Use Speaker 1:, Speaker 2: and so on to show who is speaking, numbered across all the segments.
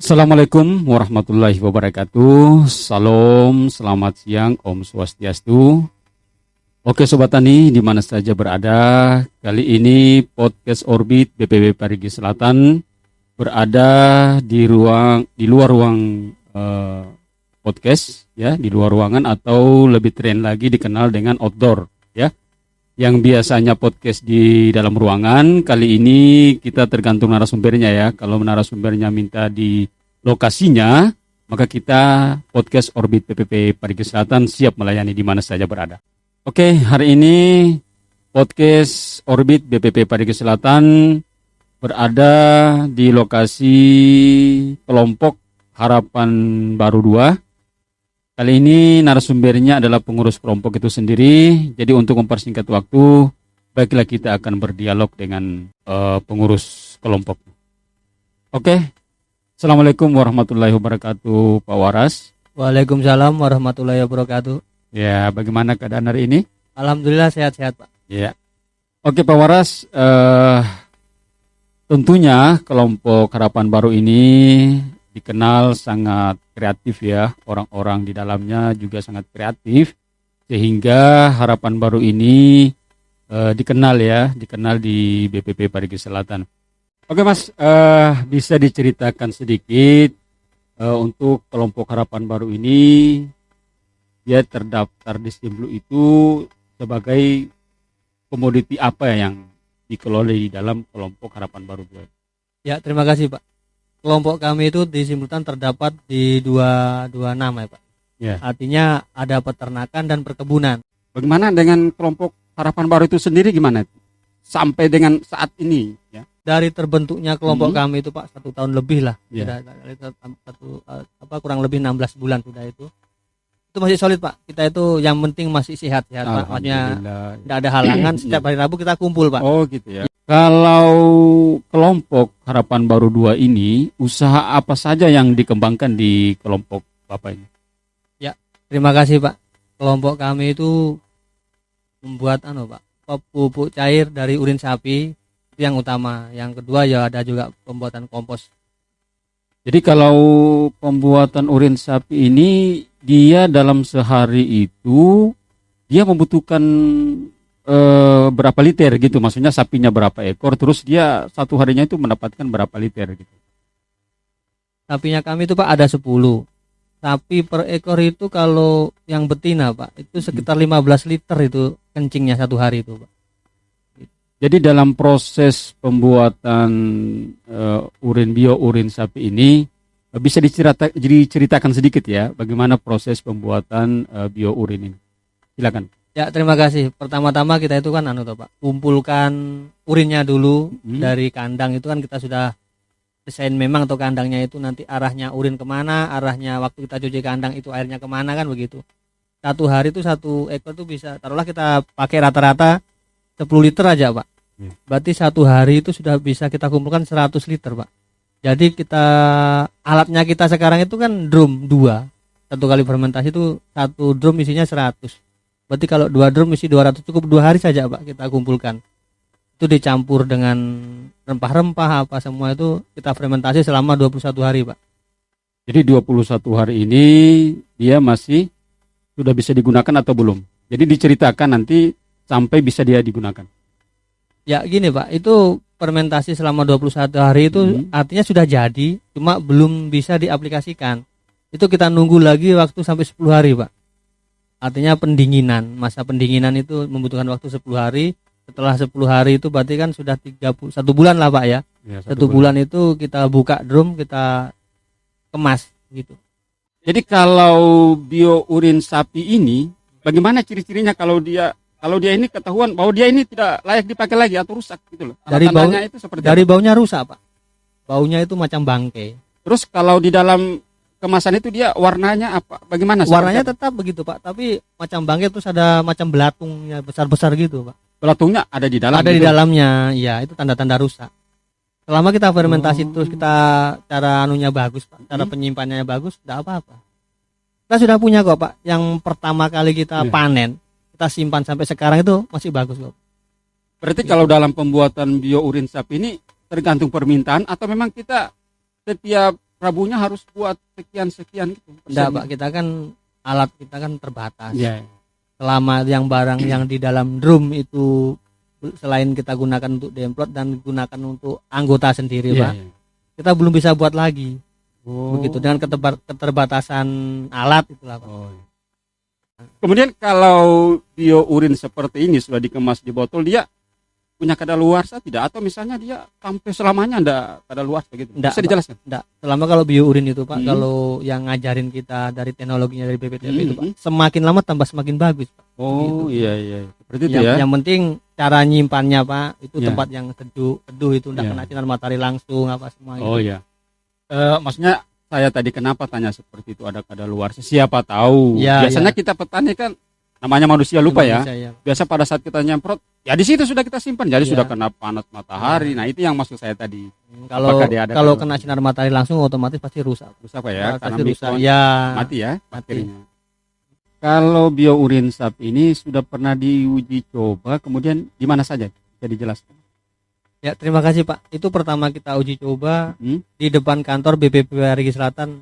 Speaker 1: Assalamualaikum warahmatullahi wabarakatuh. Salam, selamat siang, Om Swastiastu. Oke Sobat Tani, di mana saja berada, kali ini podcast Orbit BPB Parigi Selatan berada di luar ruang podcast, ya, di luar ruangan atau lebih keren lagi dikenal dengan outdoor, ya. Yang biasanya podcast di dalam ruangan, kali ini kita tergantung narasumbernya, ya. Kalau narasumbernya minta di lokasinya, maka kita podcast Orbit PPP Parigi Selatan siap melayani di mana saja berada. Oke, hari ini podcast Orbit BPP Parigi Selatan berada di lokasi kelompok Harapan Baru 2. Kali ini narasumbernya adalah pengurus kelompok itu sendiri. Jadi untuk mempersingkat waktu, baiklah kita akan berdialog dengan pengurus kelompok. Oke, Assalamualaikum warahmatullahi wabarakatuh, Pak Waras.
Speaker 2: Waalaikumsalam warahmatullahi wabarakatuh.
Speaker 1: Ya, bagaimana keadaan hari ini?
Speaker 2: Alhamdulillah sehat-sehat, Pak.
Speaker 1: Ya. Oke, Pak Waras, tentunya kelompok Harapan Baru ini dikenal sangat kreatif, ya. Orang-orang di dalamnya juga sangat kreatif, sehingga Harapan Baru ini dikenal di BPP Parigi Selatan. Oke Mas, bisa diceritakan sedikit untuk kelompok Harapan Baru ini, dia terdaftar di Simlu itu sebagai komoditi apa yang dikelola di dalam kelompok Harapan Baru 2?
Speaker 2: Ya, terima kasih Pak. Kelompok kami itu di Simlutan terdapat di dua nama ya Pak.
Speaker 1: Ya.
Speaker 2: Artinya ada peternakan dan perkebunan.
Speaker 1: Bagaimana dengan kelompok Harapan Baru itu sendiri, gimana sampai dengan saat ini, ya?
Speaker 2: Dari terbentuknya kelompok kami itu Pak 1 tahun lebih lah.
Speaker 1: Ya.
Speaker 2: Kurang lebih 16 bulan sudah itu. Itu masih solid Pak. Kita itu yang penting masih sehat-sehat Pak. Maksudnya tidak ada halangan. Setiap hari Rabu kita kumpul Pak.
Speaker 1: Oh gitu ya. Kalau kelompok Harapan Baru 2 ini, usaha apa saja yang dikembangkan di kelompok Bapak ini?
Speaker 2: Ya, terima kasih Pak. Kelompok kami itu membuat Pak, pupuk cair dari urin sapi, itu yang utama. Yang kedua ya ada juga pembuatan kompos.
Speaker 1: Jadi kalau pembuatan urin sapi ini, dia dalam sehari itu dia membutuhkan berapa liter gitu, maksudnya sapinya berapa ekor, terus dia satu harinya itu mendapatkan berapa liter gitu?
Speaker 2: Sapinya kami itu Pak ada 10. Sapi per ekor itu kalau yang betina Pak itu sekitar 15 liter itu kencingnya satu hari itu Pak.
Speaker 1: Jadi dalam proses pembuatan urin sapi ini bisa diceritakan sedikit ya, bagaimana proses pembuatan bio urin ini? Silakan.
Speaker 2: Ya, terima kasih. Pertama-tama kita itu kan Pak, kumpulkan urinnya dulu dari kandang. Itu kan kita sudah desain memang atau kandangnya itu nanti arahnya urin kemana, arahnya waktu kita cuci kandang itu airnya kemana, kan begitu. Satu hari itu satu ekor itu bisa, taruhlah kita pakai rata-rata 10 liter aja Pak. Berarti satu hari itu sudah bisa kita kumpulkan 100 liter Pak. Jadi alatnya kita sekarang itu kan drum 2. Satu kali fermentasi itu satu drum isinya 100. Berarti kalau 2 drum isi 200, cukup 2 hari saja Pak kita kumpulkan. Itu dicampur dengan rempah-rempah apa semua itu kita fermentasi selama 21 hari Pak.
Speaker 1: Jadi 21 hari ini dia masih sudah bisa digunakan atau belum? Jadi diceritakan nanti sampai bisa dia digunakan.
Speaker 2: Ya gini Pak, itu fermentasi selama 21 hari itu artinya sudah jadi, cuma belum bisa diaplikasikan. Itu kita nunggu lagi waktu sampai 10 hari Pak. Artinya pendinginan, masa pendinginan itu membutuhkan waktu 10 hari. Setelah 10 hari itu berarti kan sudah 1 bulan lah Pak ya. Satu bulan itu kita buka drum, kita kemas gitu.
Speaker 1: Jadi kalau bio urin sapi ini, bagaimana ciri-cirinya kalau dia ini ketahuan bahwa dia ini tidak layak dipakai lagi atau rusak gitu loh?
Speaker 2: Dari baunya rusak Pak. Baunya itu macam bangkai.
Speaker 1: Terus kalau di dalam kemasan itu dia warnanya apa? Bagaimana?
Speaker 2: Warnanya tetap begitu Pak, tapi macam bangkai, terus ada macam belatungnya besar-besar gitu Pak.
Speaker 1: Belatungnya ada di dalam?
Speaker 2: Ada gitu? Di dalamnya, ya itu tanda-tanda rusak. Selama kita fermentasi terus kita cara anunya bagus Pak, cara penyimpanannya bagus, tidak apa-apa. Kita sudah punya kok Pak, yang pertama kali kita panen, kita simpan sampai sekarang itu masih bagus kok.
Speaker 1: Berarti kalau dalam pembuatan bio urin sapi ini tergantung permintaan atau memang kita setiap Rabunya harus buat sekian gitu.
Speaker 2: Enggak Pak, kita kan alat kita kan terbatas.
Speaker 1: Iya.
Speaker 2: Selama yang barang yang di dalam drum itu selain kita gunakan untuk demplot dan gunakan untuk anggota sendiri
Speaker 1: Iya,
Speaker 2: Pak,
Speaker 1: iya.
Speaker 2: kita belum bisa buat lagi.
Speaker 1: Oh.
Speaker 2: Begitu dengan keterbatasan alat itulah Pak.
Speaker 1: Oh, iya. Kemudian kalau biourin seperti ini sudah dikemas di botol, dia punya kadaluarsa tidak? Atau misalnya dia sampai selamanya enggak kadaluarsa gitu?
Speaker 2: Nggak,
Speaker 1: Bisa
Speaker 2: Pak.
Speaker 1: dijelaskan?
Speaker 2: Enggak, selama kalau biourin itu Pak,
Speaker 1: Hmm.
Speaker 2: kalau yang ngajarin kita dari teknologinya dari BPTP itu Pak,
Speaker 1: Hmm.
Speaker 2: semakin lama tambah semakin bagus Pak.
Speaker 1: Oh,
Speaker 2: Gitu.
Speaker 1: iya. Seperti itu ya.
Speaker 2: Yang penting cara nyimpannya Pak, itu
Speaker 1: Ya.
Speaker 2: tempat yang teduh itu enggak
Speaker 1: Ya.
Speaker 2: kena sinar matahari langsung apa semua
Speaker 1: Oh
Speaker 2: gitu.
Speaker 1: iya. Maksudnya saya tadi kenapa tanya seperti itu, ada kadaluarsa? Siapa tahu.
Speaker 2: Ya,
Speaker 1: Biasanya kita petani kan namanya manusia lupa ya.
Speaker 2: Bisa, ya.
Speaker 1: Biasa pada saat kita nyemprot, ya di situ sudah kita simpan. Jadi
Speaker 2: Ya.
Speaker 1: sudah kena panas matahari. Nah, itu yang maksud saya tadi.
Speaker 2: Kalau
Speaker 1: Apakah dia ada
Speaker 2: kalau
Speaker 1: kadaluarsa?
Speaker 2: kena sinar matahari langsung otomatis pasti rusak.
Speaker 1: Terus apa ya? Karena
Speaker 2: Pasti rusak.
Speaker 1: mikron
Speaker 2: Ya.
Speaker 1: mati ya bakterinya. Kalau biourin sapi ini sudah pernah diuji coba, kemudian di mana saja? Bisa dijelaskan?
Speaker 2: Ya, terima kasih Pak. Itu pertama kita uji coba
Speaker 1: Hmm?
Speaker 2: di depan kantor BPP Rigi Selatan.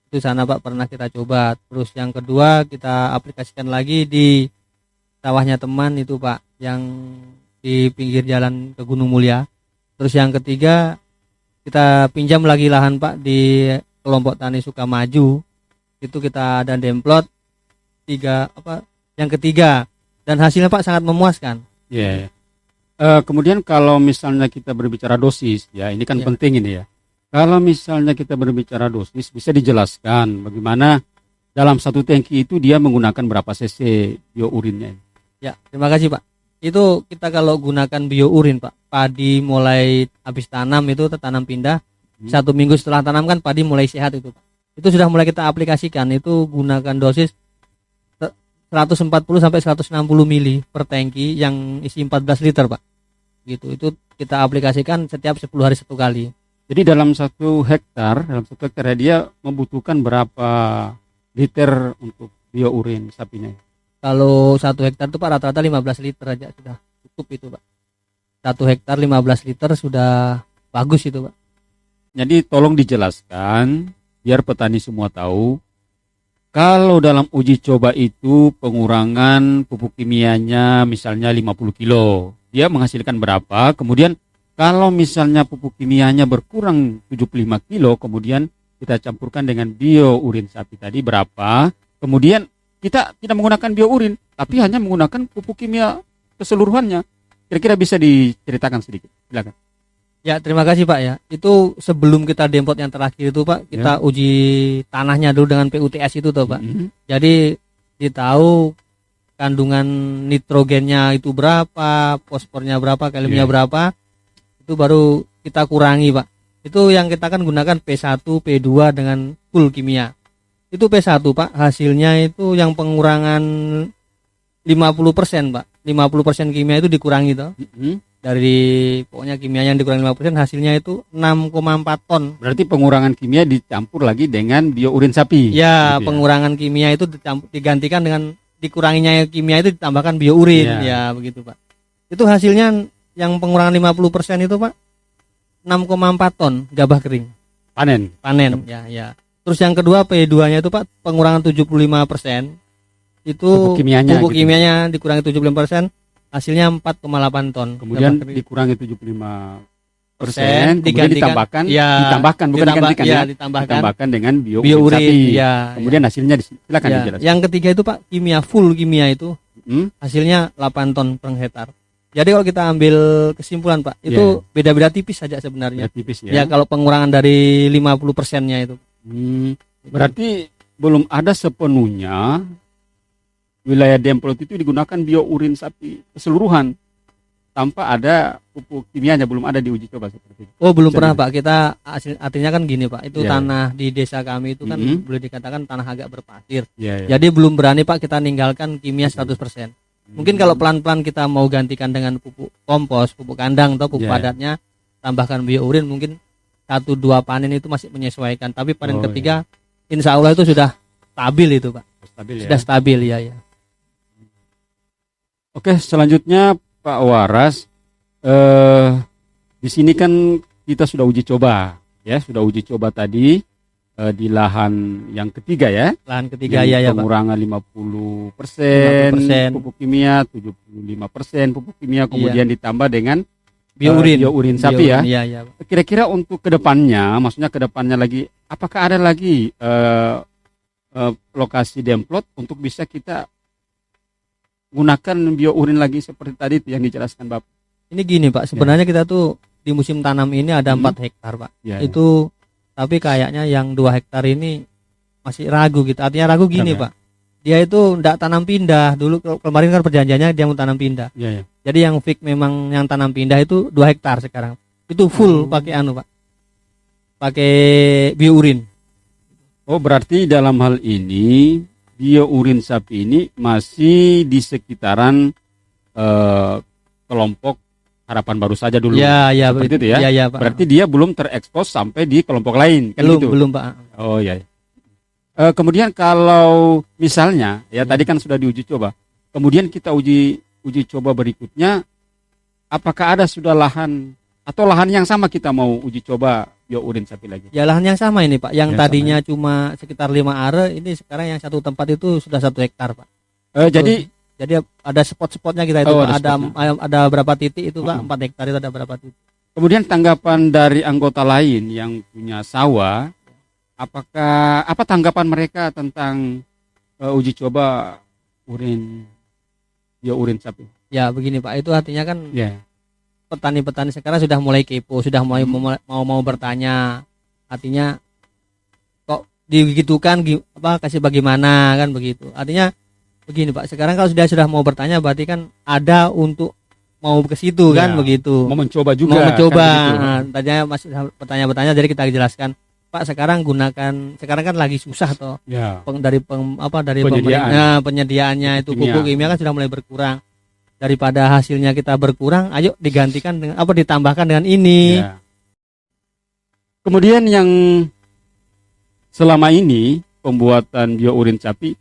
Speaker 2: Itu sana Pak pernah kita coba. Terus yang kedua kita aplikasikan lagi di sawahnya teman itu Pak, yang di pinggir jalan ke Gunung Mulia. Terus yang ketiga kita pinjam lagi lahan Pak di kelompok tani Sukamaju. Itu kita ada demplot yang ketiga, dan hasilnya Pak sangat memuaskan.
Speaker 1: Iya. Kemudian kalau misalnya kita berbicara dosis, ya ini kan
Speaker 2: Ya.
Speaker 1: penting ini ya. Kalau misalnya kita berbicara dosis, bisa dijelaskan bagaimana dalam satu tangki itu dia menggunakan berapa cc biourinnya?
Speaker 2: Ya, terima kasih Pak. Itu kita kalau gunakan biourin Pak, padi mulai habis tanam itu tanam pindah, 1 minggu setelah tanam kan padi mulai sehat itu Pak. Itu sudah mulai kita aplikasikan, itu gunakan dosis 140 sampai 160 mili per tangki yang isi 14 liter Pak. Gitu, itu kita aplikasikan setiap 10 hari 1 kali.
Speaker 1: Jadi dalam satu hektar ya, dia membutuhkan berapa liter untuk biourin sapinya?
Speaker 2: Kalau 1 hektar itu Pak rata-rata 15 liter aja sudah cukup itu Pak. 1 hektar 15 liter sudah bagus itu Pak.
Speaker 1: Jadi tolong dijelaskan biar petani semua tahu. Kalau dalam uji coba itu pengurangan pupuk kimianya misalnya 50 kilo, dia menghasilkan berapa? Kemudian kalau misalnya pupuk kimianya berkurang 75 kilo, kemudian kita campurkan dengan biourin sapi tadi berapa? Kemudian kita tidak menggunakan biourin, tapi hanya menggunakan pupuk kimia keseluruhannya. Kira-kira bisa diceritakan sedikit, silakan.
Speaker 2: Ya, terima kasih Pak ya. Itu sebelum kita demplot yang terakhir itu Pak, kita uji tanahnya dulu dengan PUTS itu tuh Pak. Jadi ditahu kandungan nitrogennya itu berapa, fosfornya berapa, kaliumnya berapa. Itu baru kita kurangi Pak. Itu yang kita kan gunakan P1, P2 dengan full kimia. Itu P1 Pak, hasilnya itu yang pengurangan 50% Pak. 50% kimia itu dikurangi toh. Dari pokoknya kimia yang dikurangi 50%, hasilnya itu 6,4 ton.
Speaker 1: Berarti pengurangan kimia dicampur lagi dengan biourin sapi.
Speaker 2: Ya,
Speaker 1: gitu
Speaker 2: pengurangan kimia itu digantikan dengan dikuranginya kimia itu ditambahkan biourin. Ya, begitu Pak. Itu hasilnya yang pengurangan 50% itu Pak 6,4 ton gabah kering.
Speaker 1: Panen.
Speaker 2: Ya. Terus yang kedua P2-nya itu Pak pengurangan 75%. Itu pupuk kimianya dikurangi 75%, hasilnya 4,8 ton.
Speaker 1: Kemudian dikurangi 75%, kemudian ditambahkan dengan biourin sapi. Kemudian hasilnya silakan dijelaskan.
Speaker 2: Yang ketiga itu Pak full kimia itu hasilnya 8 ton per hektar. Jadi kalau kita ambil kesimpulan Pak, itu beda-beda tipis saja sebenarnya.
Speaker 1: Tipis ya.
Speaker 2: Ya kalau pengurangan dari 50%-nya itu.
Speaker 1: Berarti belum ada sepenuhnya wilayah demplot itu digunakan biourin sapi keseluruhan tanpa ada pupuk kimianya, belum ada di uji coba seperti itu.
Speaker 2: Oh, belum pernah Pak. Kita artinya kan gini Pak, itu tanah di desa kami itu kan boleh dikatakan tanah agak berpasir. Jadi belum berani Pak kita ninggalkan kimia 100%. Mungkin kalau pelan-pelan kita mau gantikan dengan pupuk kompos, pupuk kandang atau pupuk padatnya, tambahkan biourin, mungkin 1-2 panen itu masih menyesuaikan. Tapi panen ketiga insya Allah itu sudah stabil itu Pak. Sudah stabil ya.
Speaker 1: Oke, selanjutnya Pak Waras, di sini kan kita sudah uji coba, ya, sudah uji coba tadi. di lahan yang ketiga ya.
Speaker 2: Lahan ketiga
Speaker 1: Yang
Speaker 2: ya Pak.
Speaker 1: pengurangan 50%
Speaker 2: 50%
Speaker 1: pupuk kimia, 75% pupuk kimia, kemudian ditambah dengan biourin sapi ya.
Speaker 2: Iya, Pak.
Speaker 1: Kira-kira untuk kedepannya, maksudnya kedepannya lagi, apakah ada lagi lokasi demplot untuk bisa kita gunakan biourin lagi seperti tadi itu yang dijelaskan Bapak?
Speaker 2: Ini gini Pak, sebenarnya kita tuh di musim tanam ini ada 4 hektar Pak.
Speaker 1: Ya,
Speaker 2: Itu tapi kayaknya yang 2 hektar ini masih ragu gitu. Artinya ragu gini
Speaker 1: Kenapa?
Speaker 2: Pak. Dia itu enggak tanam pindah. Dulu kemarin kan perjanjiannya dia mau tanam pindah.
Speaker 1: ya.
Speaker 2: Jadi yang fix memang yang tanam pindah itu 2 hektar sekarang. Itu full pakai Pak. Pakai biourin.
Speaker 1: Oh, berarti dalam hal ini biourin sapi ini masih di sekitaran kelompok Harapan Baru saja dulu.
Speaker 2: Ya,
Speaker 1: Seperti itu ya.
Speaker 2: Ya, Pak.
Speaker 1: Berarti dia belum terekspos sampai di kelompok lain, kan
Speaker 2: belum,
Speaker 1: gitu?
Speaker 2: belum Pak.
Speaker 1: Oh ya. Kemudian kalau misalnya ya tadi kan sudah diuji coba, kemudian kita uji coba berikutnya, apakah ada sudah lahan atau lahan yang sama kita mau uji coba biourin sapi lagi?
Speaker 2: Ya lahan yang sama ini Pak. Yang
Speaker 1: Yang
Speaker 2: tadinya cuma sekitar 5 are, ini sekarang yang satu tempat itu sudah 1 hektar Pak. Jadi ada spot-spotnya kita itu Pak. Ada berapa titik itu Pak? 4 hektar itu ada berapa titik.
Speaker 1: Kemudian tanggapan dari anggota lain yang punya sawah, apa tanggapan mereka tentang uji coba biourin sapi?
Speaker 2: Ya begini Pak, itu artinya kan
Speaker 1: Ya.
Speaker 2: petani-petani sekarang sudah mulai kepo, sudah mulai mau bertanya. Artinya kok digitukan kasih bagaimana kan begitu. Artinya begini Pak, sekarang kalau sudah mau bertanya berarti kan ada untuk mau ke situ kan begitu.
Speaker 1: Mau mencoba juga.
Speaker 2: Mau mencoba.
Speaker 1: Kan
Speaker 2: Tadinya masih bertanya-bertanya, jadi kita jelaskan Pak, sekarang kan lagi susah toh.
Speaker 1: ya.
Speaker 2: Dari
Speaker 1: Penyediaan.
Speaker 2: penyediaannya itu
Speaker 1: Kimia.
Speaker 2: pupuk kimia kan sudah mulai berkurang. Daripada hasilnya kita berkurang, ayo digantikan dengan ditambahkan dengan ini.
Speaker 1: Ya. Kemudian yang selama ini pembuatan biourin sapi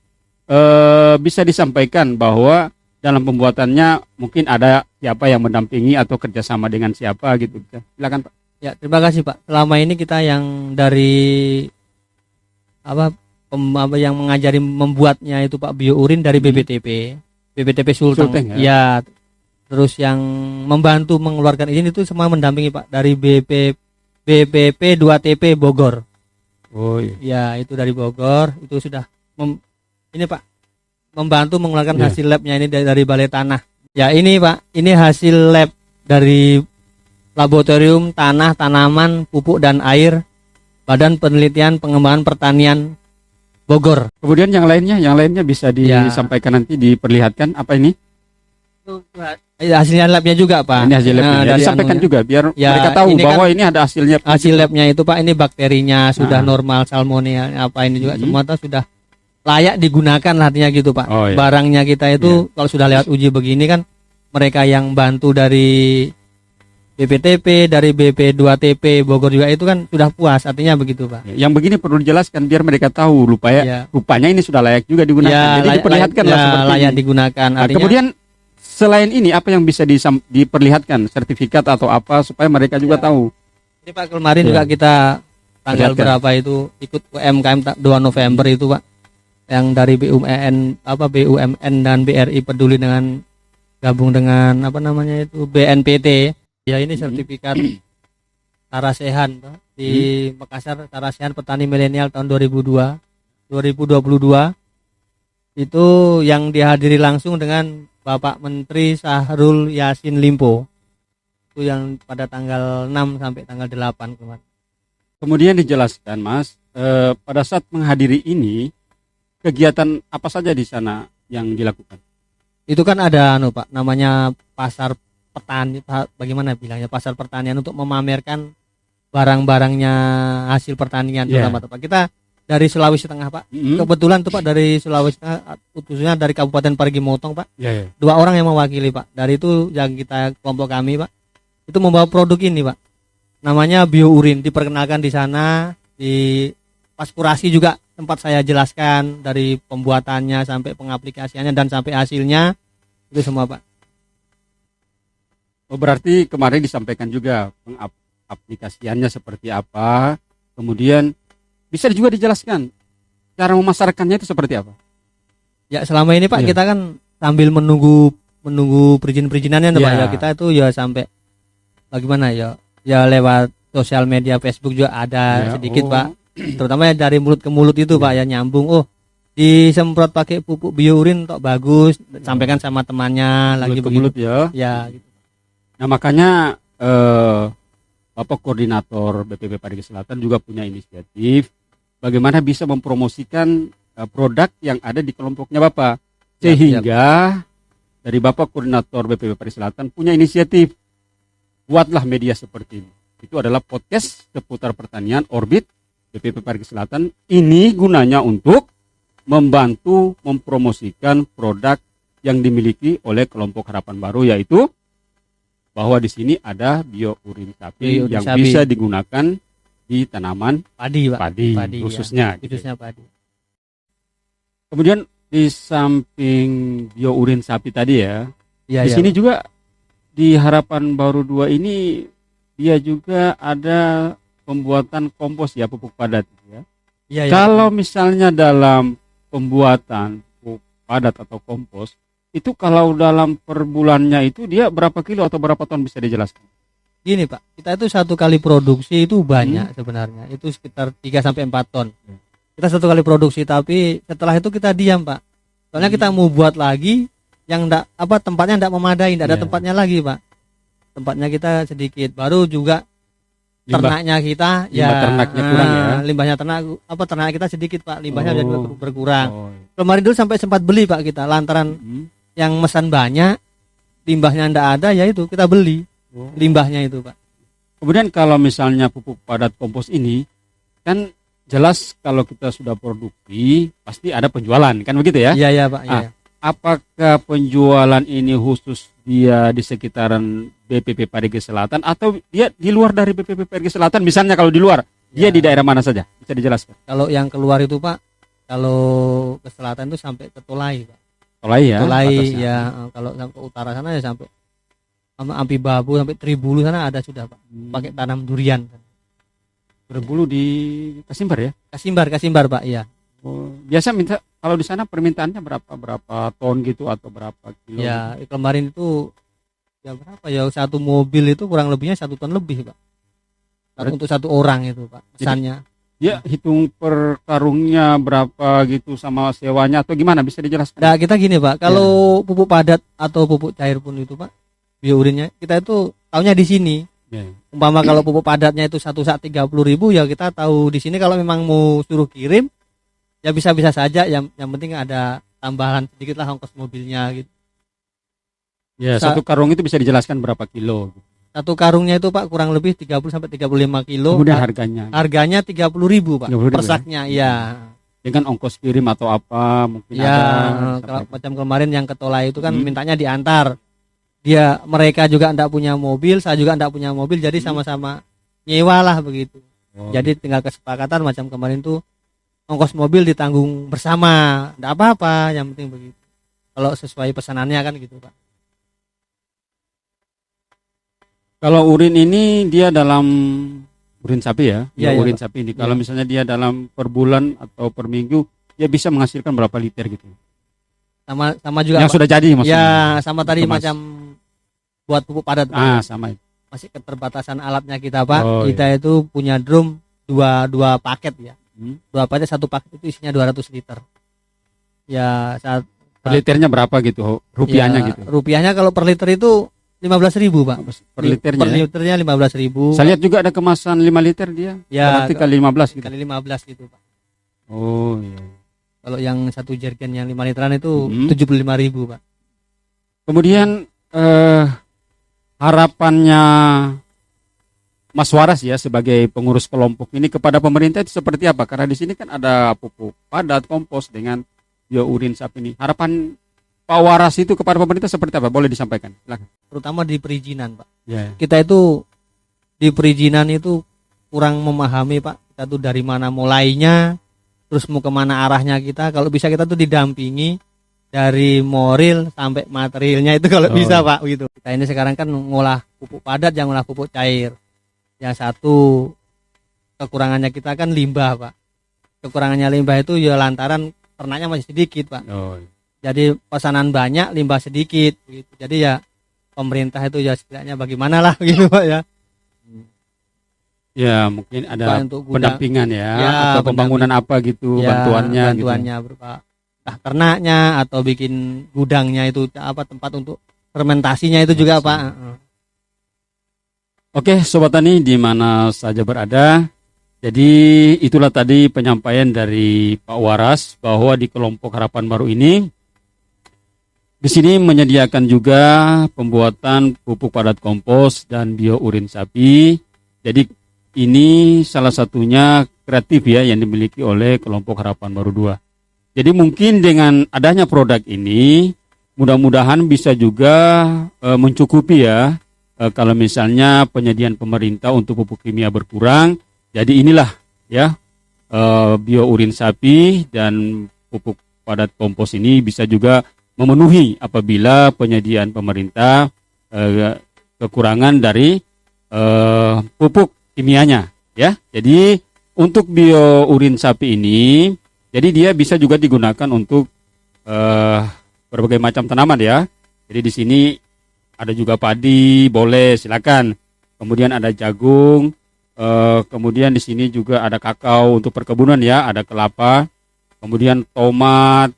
Speaker 1: bisa disampaikan bahwa dalam pembuatannya mungkin ada siapa yang mendampingi atau kerjasama dengan siapa gitu. Silakan Pak.
Speaker 2: Ya, terima kasih Pak. Selama ini kita yang dari yang mengajari membuatnya itu Pak biourin dari BPTP Sulteng. Ya. Terus yang membantu mengeluarkan izin itu semua mendampingi Pak dari BPP 2TP Bogor.
Speaker 1: Oh iya.
Speaker 2: Ya, itu dari Bogor, itu sudah ini Pak membantu mengeluarkan hasil labnya ini dari Balai Tanah. Ya, ini Pak, ini hasil lab dari Laboratorium Tanah, Tanaman, Pupuk dan Air Badan Penelitian Pengembangan Pertanian Bogor.
Speaker 1: Kemudian yang lainnya bisa disampaikan nanti, diperlihatkan apa ini?
Speaker 2: Hasilnya labnya juga Pak.
Speaker 1: Ini hasil labnya. Disampaikan juga biar mereka tahu bahwa ini ada hasilnya.
Speaker 2: Hasil labnya itu Pak, ini bakterinya sudah normal, salmonella apa ini juga semua sudah layak digunakan artinya gitu Pak.
Speaker 1: Oh, iya.
Speaker 2: Barangnya kita itu kalau sudah lewat uji begini kan, mereka yang bantu dari BPTP, dari BP2TP Bogor juga itu kan sudah puas, artinya begitu Pak.
Speaker 1: Yang begini perlu dijelaskan biar mereka tahu rupanya ini sudah layak juga digunakan. Jadi diperlihatkanlah seperti
Speaker 2: layak
Speaker 1: ini.
Speaker 2: digunakan. Artinya,
Speaker 1: kemudian selain ini apa yang bisa diperlihatkan, sertifikat atau apa supaya mereka juga tahu.
Speaker 2: Ini Pak, kemarin juga kita tanggal berapa itu ikut UMKM 2 November itu Pak, yang dari BUMN dan BRI peduli dengan gabung dengan BNPT. Ya, ini sertifikat Tarasehan Pak, di Makassar, Tarasehan Petani Milenial tahun 2022 itu yang dihadiri langsung dengan Bapak Menteri Syahrul Yassin Limpo, itu yang pada tanggal 6 sampai tanggal 8 kemarin.
Speaker 1: Kemudian dijelaskan Mas, pada saat menghadiri ini kegiatan apa saja di sana yang dilakukan?
Speaker 2: Itu kan ada Pak, namanya pasar petani, bagaimana bilangnya, pasar pertanian untuk memamerkan barang-barangnya hasil pertanian terutama Pak. Kita dari Sulawesi Tengah Pak. Kebetulan tuh Pak dari Sulawesi Tengah, khususnya dari Kabupaten Parigi Motong Pak. 2 orang yang mewakili Pak. Dari itu yang kita kelompok kami Pak, itu membawa produk ini Pak. Namanya biourin, diperkenalkan di sana, di pas kurasi juga tempat saya jelaskan dari pembuatannya sampai pengaplikasiannya dan sampai hasilnya itu semua Pak.
Speaker 1: Oh, berarti kemarin disampaikan juga pengaplikasiannya seperti apa. Kemudian Bisa juga dijelaskan cara memasarkannya itu seperti apa?
Speaker 2: Ya selama ini Pak
Speaker 1: Iya.
Speaker 2: kita kan sambil menunggu perizinan-perizinannya tuh, Pak.
Speaker 1: Iya.
Speaker 2: Ya kita itu ya sampai bagaimana ya? Ya lewat sosial media Facebook juga ada
Speaker 1: Ya,
Speaker 2: sedikit
Speaker 1: oh.
Speaker 2: Pak. Terutama ya dari mulut ke mulut itu
Speaker 1: Iya.
Speaker 2: Pak ya nyambung. Oh, disemprot pakai pupuk biourin tok bagus. Sampaikan sama temannya lagi
Speaker 1: Mulut ke
Speaker 2: begitu.
Speaker 1: mulut ya.
Speaker 2: Ya gitu.
Speaker 1: Nah makanya Bapak Koordinator BPP Parigi Selatan juga punya inisiatif bagaimana bisa mempromosikan produk yang ada di kelompoknya Bapak.
Speaker 2: Siap,
Speaker 1: Sehingga dari Bapak Koordinator BPP Parigi Selatan punya inisiatif, buatlah media seperti ini. Itu adalah podcast seputar pertanian Orbit BPP Parigi Selatan. Ini gunanya untuk membantu mempromosikan produk yang dimiliki oleh kelompok Harapan Baru, yaitu bahwa di sini ada biourin sapi
Speaker 2: Biourin
Speaker 1: yang
Speaker 2: sapi.
Speaker 1: bisa digunakan di tanaman
Speaker 2: Padi Pak.
Speaker 1: padi,
Speaker 2: Padi,
Speaker 1: khususnya.
Speaker 2: ya.
Speaker 1: gitu.
Speaker 2: Khususnya padi.
Speaker 1: Kemudian di samping biourin sapi tadi ya,
Speaker 2: Ya,
Speaker 1: di
Speaker 2: ya,
Speaker 1: sini
Speaker 2: Pak.
Speaker 1: juga di Harapan Baru 2 ini dia juga ada pembuatan kompos ya, pupuk padat ya.
Speaker 2: Iya, ya.
Speaker 1: Kalau misalnya dalam pembuatan pupuk padat atau kompos itu kalau dalam per bulannya itu dia berapa kilo atau berapa ton, bisa dijelaskan?
Speaker 2: Gini Pak, kita itu satu kali produksi itu banyak sebenarnya. Itu sekitar 3 sampai 4 ton. Kita satu kali produksi, tapi setelah itu kita diam Pak. Soalnya kita mau buat lagi yang tempatnya enggak memadai, enggak ada
Speaker 1: Iya.
Speaker 2: tempatnya lagi Pak. Tempatnya kita sedikit. Baru juga
Speaker 1: Limbah.
Speaker 2: ternaknya kita
Speaker 1: Limbah ternaknya kurang ya?
Speaker 2: Limbahnya ternak kita sedikit Pak, limbahnya
Speaker 1: Oh.
Speaker 2: jadi berkurang.
Speaker 1: Oh.
Speaker 2: Kemarin dulu sampai sempat beli Pak kita, lantaran yang mesan banyak, limbahnya enggak ada, ya itu kita beli limbahnya itu Pak.
Speaker 1: Kemudian kalau misalnya pupuk padat kompos ini kan jelas kalau kita sudah produksi pasti ada penjualan, kan begitu ya?
Speaker 2: Iya ya Pak. Iya.
Speaker 1: Ah. Apakah penjualan ini khusus dia di sekitaran BPP Parigi Selatan atau dia di luar dari BPP Parigi Selatan? Misalnya kalau di luar, dia
Speaker 2: Ya.
Speaker 1: di daerah mana saja? Bisa dijelaskan?
Speaker 2: Kalau yang keluar itu Pak, kalau ke selatan itu sampai ke Tolai Pak.
Speaker 1: Tolai ya?
Speaker 2: Tolai
Speaker 1: batasnya.
Speaker 2: ya, kalau sampai ke utara sana ya sampai sama Ampi Babu sampai Tribulu sana ada sudah Pak. Pakai tanam durian.
Speaker 1: Berbulu di Kasimbar ya?
Speaker 2: Kasimbar Pak, iya.
Speaker 1: Oh, biasa minta kalau di sana permintaannya berapa ton gitu atau berapa kilo?
Speaker 2: Ya, kemarin itu ya berapa ya, satu mobil itu kurang lebihnya 1 ton lebih Pak. Untuk satu orang itu Pak, pesannya.
Speaker 1: Ya hitung per karungnya berapa gitu sama sewanya atau gimana, bisa dijelaskan?
Speaker 2: Nah, kita gini Pak, kalau pupuk padat atau pupuk cair pun itu Pak, biourinnya kita itu tahunya di sini.
Speaker 1: Ya.
Speaker 2: Umpama kalau pupuk padatnya itu satu sak 30.000, ya kita tahu di sini. Kalau memang mau suruh kirim ya bisa-bisa saja, yang penting ada tambahan sedikit lah ongkos mobilnya gitu.
Speaker 1: Ya, satu karung itu bisa dijelaskan berapa kilo?
Speaker 2: Satu karungnya itu Pak kurang lebih 30 sampai 35 kilo.
Speaker 1: Kemudian harganya
Speaker 2: Harganya 30.000 Pak
Speaker 1: 30.000
Speaker 2: per
Speaker 1: ya?
Speaker 2: saknya, iya.
Speaker 1: dengan ongkos kirim atau apa mungkin
Speaker 2: Ya,
Speaker 1: ada.
Speaker 2: kalau macam kemarin yang ke Tolai itu kan mintanya
Speaker 1: Hmm.
Speaker 2: diantar. Mereka juga enggak punya mobil, saya juga enggak punya mobil, jadi sama-sama nyewa lah begitu.
Speaker 1: Oh,
Speaker 2: Jadi tinggal kesepakatan macam kemarin tuh ongkos mobil ditanggung bersama, enggak apa-apa, yang penting begitu. Kalau sesuai pesanannya kan gitu Pak.
Speaker 1: kalau urin ini dia dalam urin sapi ya,
Speaker 2: Iya, iya,
Speaker 1: urin
Speaker 2: Pak.
Speaker 1: sapi ini. Kalau
Speaker 2: Iya.
Speaker 1: misalnya dia dalam per bulan atau per minggu, dia bisa menghasilkan berapa liter gitu?
Speaker 2: Sama juga
Speaker 1: Yang
Speaker 2: Pak.
Speaker 1: sudah jadi maksudnya.
Speaker 2: Ya, sama tadi
Speaker 1: Kemas.
Speaker 2: macam buat pupuk padat Pak.
Speaker 1: Ah, sama itu.
Speaker 2: Masih keterbatasan alatnya kita Pak.
Speaker 1: Oh,
Speaker 2: Kita itu punya drum dua paket ya.
Speaker 1: Hmm.
Speaker 2: Dua paket, satu paket itu isinya 200 liter. Ya, saat
Speaker 1: Per liternya berapa gitu? Rupiahnya
Speaker 2: ya,
Speaker 1: gitu.
Speaker 2: Rupiahnya kalau per liter itu 15.000 Pak.
Speaker 1: Per liternya.
Speaker 2: Per
Speaker 1: ya?
Speaker 2: liternya 15.000.
Speaker 1: Saya lihat juga ada kemasan 5 liter dia.
Speaker 2: Ya,
Speaker 1: Berarti kali 15 gitu.
Speaker 2: kali 15 gitu Pak.
Speaker 1: Oh iya.
Speaker 2: Kalau yang satu jergen yang 5 literan itu
Speaker 1: Hmm.
Speaker 2: 75.000 Pak.
Speaker 1: Kemudian harapannya Mas Waras ya sebagai pengurus kelompok ini kepada pemerintah itu seperti apa? Karena di sini kan ada pupuk padat, kompos dengan biourin sapi ini. Harapan Pak Waras itu kepada pemerintah seperti apa? Boleh disampaikan. Silakan.
Speaker 2: Terutama di perizinan Pak.
Speaker 1: Ya.
Speaker 2: Kita itu di perizinan itu kurang memahami Pak. Kita tuh dari mana mulainya, terus mau kemana arahnya kita. Kalau bisa kita tuh didampingi dari moral sampai materialnya itu kalau
Speaker 1: Oh.
Speaker 2: bisa Pak gitu. Kita ini sekarang kan ngolah pupuk padat, yang ngolah pupuk cair. Yang satu kekurangannya kita kan limbah Pak. kekurangannya limbah itu ya lantaran ternaknya masih sedikit, Pak.
Speaker 1: Oh.
Speaker 2: Jadi pesanan banyak, limbah sedikit gitu. Jadi ya pemerintah itu ya setidaknya bagaimana lah gitu, Pak ya.
Speaker 1: Ya, mungkin ada
Speaker 2: Untuk
Speaker 1: pendampingan ya,
Speaker 2: ya
Speaker 1: atau pembangunan apa gitu,
Speaker 2: ya,
Speaker 1: bantuannya
Speaker 2: bantuannya berupa ternaknya atau bikin gudangnya itu apa tempat untuk fermentasinya itu juga, Pak.
Speaker 1: Oke, Sobat Tani di mana saja berada. Jadi itulah tadi penyampaian dari Pak Waras bahwa di kelompok Harapan Baru ini di sini menyediakan juga pembuatan pupuk padat kompos dan biourin sapi. Jadi ini salah satunya kreatif ya yang dimiliki oleh kelompok Harapan Baru 2. Jadi mungkin dengan adanya produk ini mudah-mudahan bisa juga mencukupi ya kalau misalnya penyediaan pemerintah untuk pupuk kimia berkurang. Jadi inilah ya biourin sapi dan pupuk padat kompos ini bisa juga memenuhi apabila penyediaan pemerintah kekurangan dari pupuk kimianya ya. Jadi untuk biourin sapi ini jadi dia bisa juga digunakan untuk berbagai macam tanaman ya. Jadi di sini ada juga padi, boleh silakan. Kemudian ada jagung. Kemudian di sini juga ada kakao untuk perkebunan ya, ada kelapa, kemudian tomat,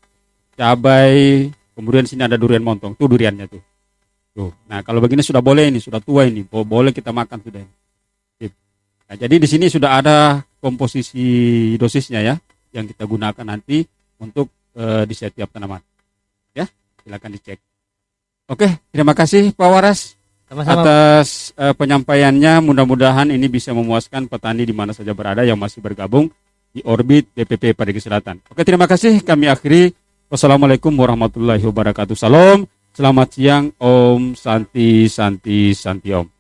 Speaker 1: cabai, kemudian di sini ada durian montong, tuh duriannya tuh. Tuh. Nah kalau begini sudah boleh ini, sudah tua ini, boleh kita makan sudah. Nah, jadi di sini sudah ada komposisi dosisnya ya, yang kita gunakan nanti untuk di setiap tanaman. Ya, silakan dicek. Oke, terima kasih Pak Waras.
Speaker 2: Sama-sama.
Speaker 1: Atas penyampaiannya, mudah-mudahan ini bisa memuaskan petani di mana saja berada yang masih bergabung di orbit BPP Parigi Selatan. Oke, terima kasih. Kami akhiri. Wassalamualaikum warahmatullahi wabarakatuh. Salam. Selamat siang. Om Santi Santi Santi Om.